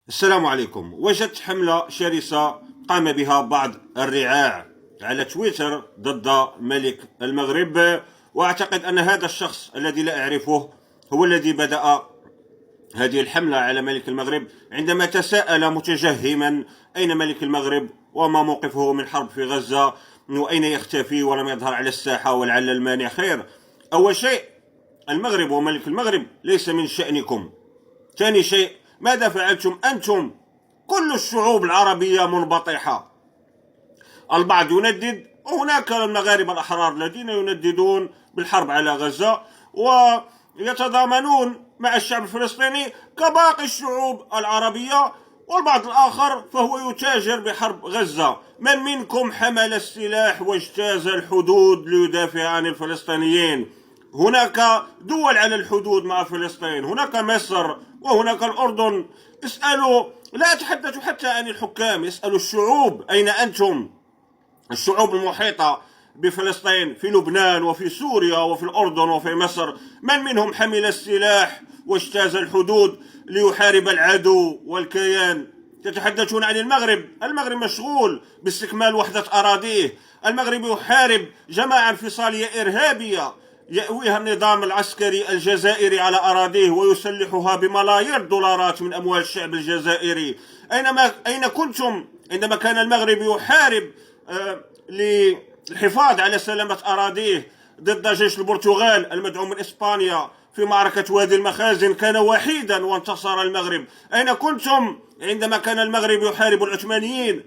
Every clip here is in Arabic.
السلام عليكم. وجدت حملة شرسة قام بها بعض الرعاع على تويتر ضد ملك المغرب، وأعتقد أن هذا الشخص الذي لا أعرفه هو الذي بدأ هذه الحملة على ملك المغرب، عندما تساءل متجهما أين ملك المغرب وما موقفه من حرب في غزة وأين يختفي ولم يظهر على الساحة ولعل المانع خير. أول شيء، المغرب وملك المغرب ليس من شأنكم. ثاني شيء، ماذا فعلتم أنتم؟ كل الشعوب العربية منبطحة. البعض يندد، وهناك المغاربة الأحرار الذين ينددون بالحرب على غزة ويتضامنون مع الشعب الفلسطيني كباقي الشعوب العربية، والبعض الآخر فهو يتاجر بحرب غزة. من منكم حمل السلاح واجتاز الحدود ليدافع عن الفلسطينيين؟ هناك دول على الحدود مع فلسطين، هناك مصر وهناك الأردن. اسألوا، لا أتحدث حتى عن الحكام، اسألوا الشعوب أين أنتم؟ الشعوب المحيطة بفلسطين في لبنان وفي سوريا وفي الأردن وفي مصر، من منهم حمل السلاح واجتاز الحدود ليحارب العدو والكيان؟ تتحدثون عن المغرب. المغرب مشغول باستكمال وحدة أراضيه. المغرب يحارب جماعة انفصالية إرهابية يأويها النظام العسكري الجزائري على أراضيه ويسلحها بملايير الدولارات من أموال الشعب الجزائري. أين كنتم عندما كان المغرب يحارب للحفاظ على سلامة أراضيه ضد جيش البرتغال المدعوم من إسبانيا في معركة وادي المخازن؟ كان وحيدا وانتصر المغرب. أين كنتم عندما كان المغرب يحارب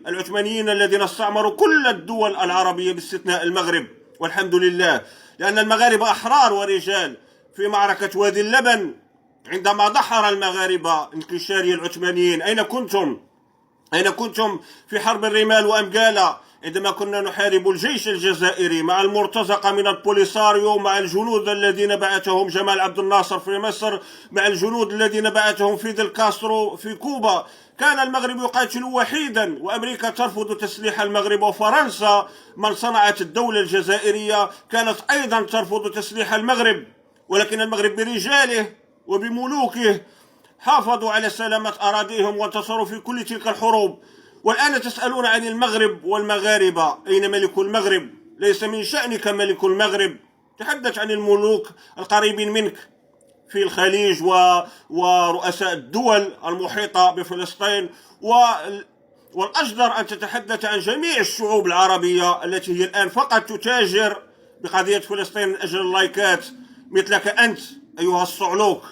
العثمانيين الذين استعمروا كل الدول العربية باستثناء المغرب؟ والحمد لله، لأن المغاربة أحرار ورجال. في معركة وادي اللبن عندما دحر المغاربة انكشاري العثمانيين، أين كنتم؟ أين كنتم في حرب الرمال وأمجالة عندما كنا نحارب الجيش الجزائري مع المرتزقة من البوليساريو، مع الجنود الذين بعثهم جمال عبد الناصر في مصر، مع الجنود الذين بعثهم فيدل كاسترو في كوبا؟ كان المغرب يقاتل وحيدا، وأمريكا ترفض تسليح المغرب، وفرنسا من صنعت الدولة الجزائرية كانت أيضا ترفض تسليح المغرب. ولكن المغرب برجاله وبملوكه حافظوا على سلامة أراضيهم وانتصروا في كل تلك الحروب. والآن تسألون عن المغرب والمغاربة، أين ملك المغرب؟ ليس من شأنك ملك المغرب. تحدث عن الملوك القريبين منك في الخليج ورؤساء الدول المحيطة بفلسطين، والأجدر أن تتحدث عن جميع الشعوب العربية التي هي الآن فقط تتاجر بقضية فلسطين من أجل اللايكات، مثلك أنت أيها الصعلوك.